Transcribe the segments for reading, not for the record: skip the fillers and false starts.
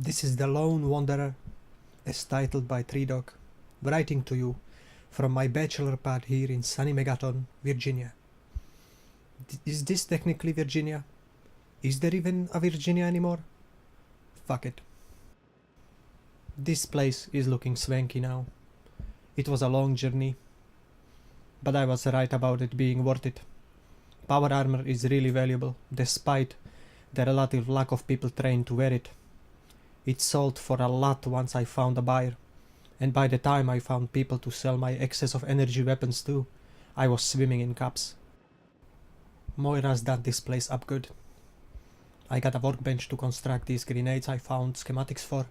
This is the Lone Wanderer, as titled by Tree Dog, writing to you from my bachelor pad here in sunny Megaton, Virginia. Is this technically Virginia? Is there even a Virginia anymore? Fuck it. This place is looking swanky now. It was a long journey, but I was right about it being worth it. Power armor is really valuable, despite the relative lack of people trained to wear it. It sold for a lot once I found a buyer, and by the time I found people to sell my excess of energy weapons to, I was swimming in cups. Moira's done this place up good. I got a workbench to construct these grenades I found schematics for.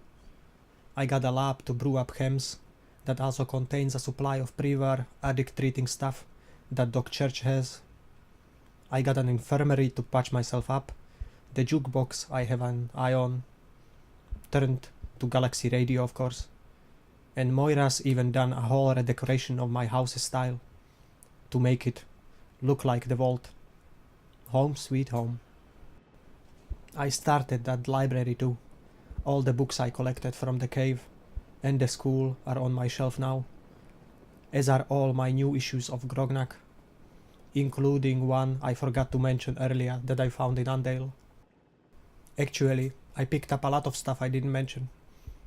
I got a lab to brew up chems that also contains a supply of pre-war addict treating stuff that Doc Church has. I got an infirmary to patch myself up. The jukebox I have an eye on, turned to Galaxy Radio of course. And Moira's even done a whole redecoration of my house's style to make it look like the vault. Home sweet home. I started that library too. All the books I collected from the cave and the school are on my shelf now, as are all my new issues of Grognak, including one I forgot to mention earlier that I found in Andale. Actually, I picked up a lot of stuff I didn't mention.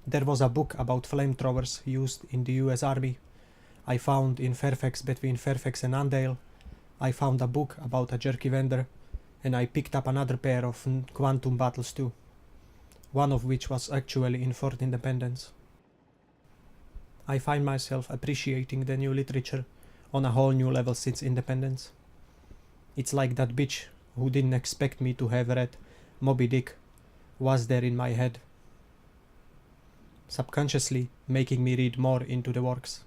There was a book about flamethrowers used in the US Army I found in Fairfax between Fairfax and Andale. I found a book about a jerky vendor, and I picked up another pair of quantum battles too, one of which was actually in Fort Independence. I find myself appreciating the new literature on a whole new level since Independence. It's like that bitch who didn't expect me to have read Moby Dick was there in my head, subconsciously making me read more into the works.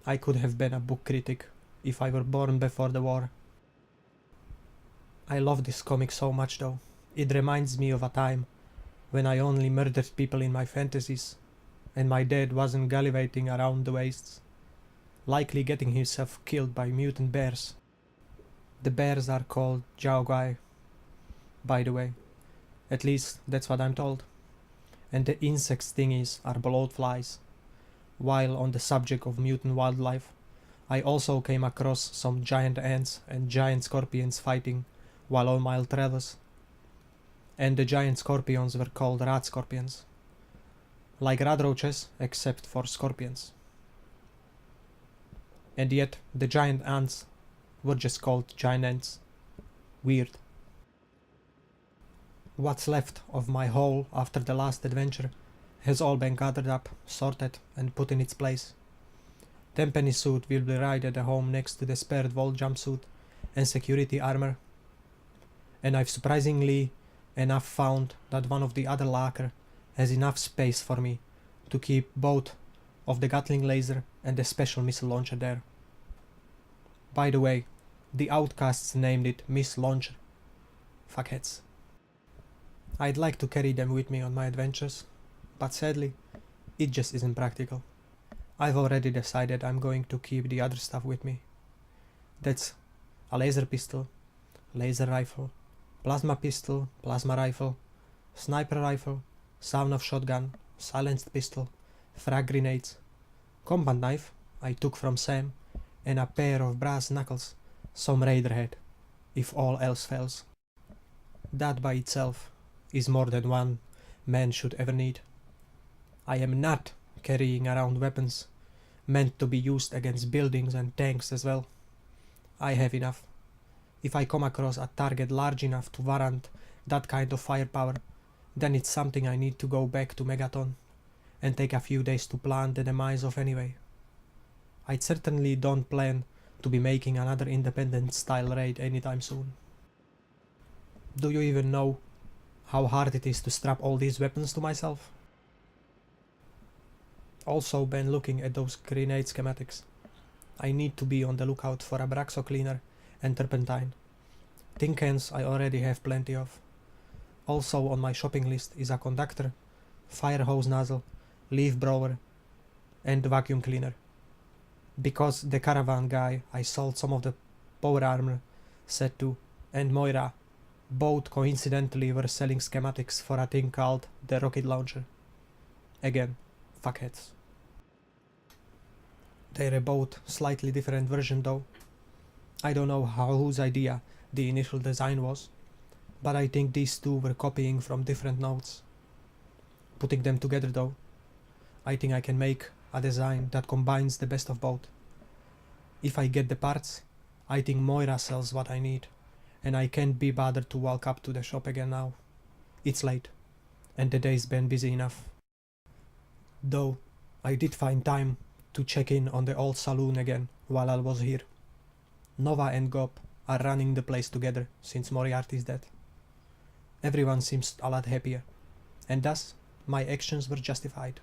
I could have been a book critic if I were born before the war. I love this comic so much though. It reminds me of a time when I only murdered people in my fantasies and my dad wasn't gallivanting around the wastes, likely getting himself killed by mutant bears. The bears are called AUGH, by the way. At least that's what I'm told. And the insects thingies are bloatflies. While on the subject of mutant wildlife, I also came across some giant ants and giant scorpions fighting while on my travels. And the giant scorpions were called rat scorpions. Like radroaches, except for scorpions. And yet, the giant ants were just called giant ants. Weird. What's left of my haul after the last adventure has all been gathered up, sorted, and put in its place. Tenpenny's suit will be right at the home next to the spared Volt jumpsuit and security armor. And I've surprisingly enough found that one of the other locker has enough space for me to keep both of the Gatling laser and the special missile launcher there. By the way, the outcasts named it Miss Launcher. Fuckheads. I'd like to carry them with me on my adventures, but sadly, it just isn't practical. I've already decided I'm going to keep the other stuff with me. That's a laser pistol, laser rifle, plasma pistol, plasma rifle, sniper rifle, sound-off shotgun, silenced pistol, frag grenades, combat knife I took from Sam, and a pair of brass knuckles some raider had, if all else fails. That by itself is more than one man should ever need. I am not carrying around weapons meant to be used against buildings and tanks as well. I have enough. If I come across a target large enough to warrant that kind of firepower, then it's something I need to go back to Megaton and take a few days to plan the demise of anyway. I certainly don't plan to be making another independent style raid anytime soon. Do you even know how hard it is to strap all these weapons to myself? Also been looking at those grenade schematics. I need to be on the lookout for a Braxo cleaner and turpentine. Tin cans I already have plenty of. Also on my shopping list is a conductor, fire hose nozzle, leaf blower, and vacuum cleaner. Because the caravan guy I sold some of the power armor set to, and Moira, Both coincidentally were selling schematics for a thing called the rocket launcher. Again, fuckheads. They're both slightly different version though. I don't know whose idea the initial design was, but I think these two were copying from different notes. Putting them together though, I think I can make a design that combines the best of both. If I get the parts, I think Moira sells what I need, and I can't be bothered to walk up to the shop again now. It's late, and the day's been busy enough. Though, I did find time to check in on the old saloon again while I was here. Nova and Gob are running the place together since Moriarty's dead. Everyone seems a lot happier, and thus my actions were justified.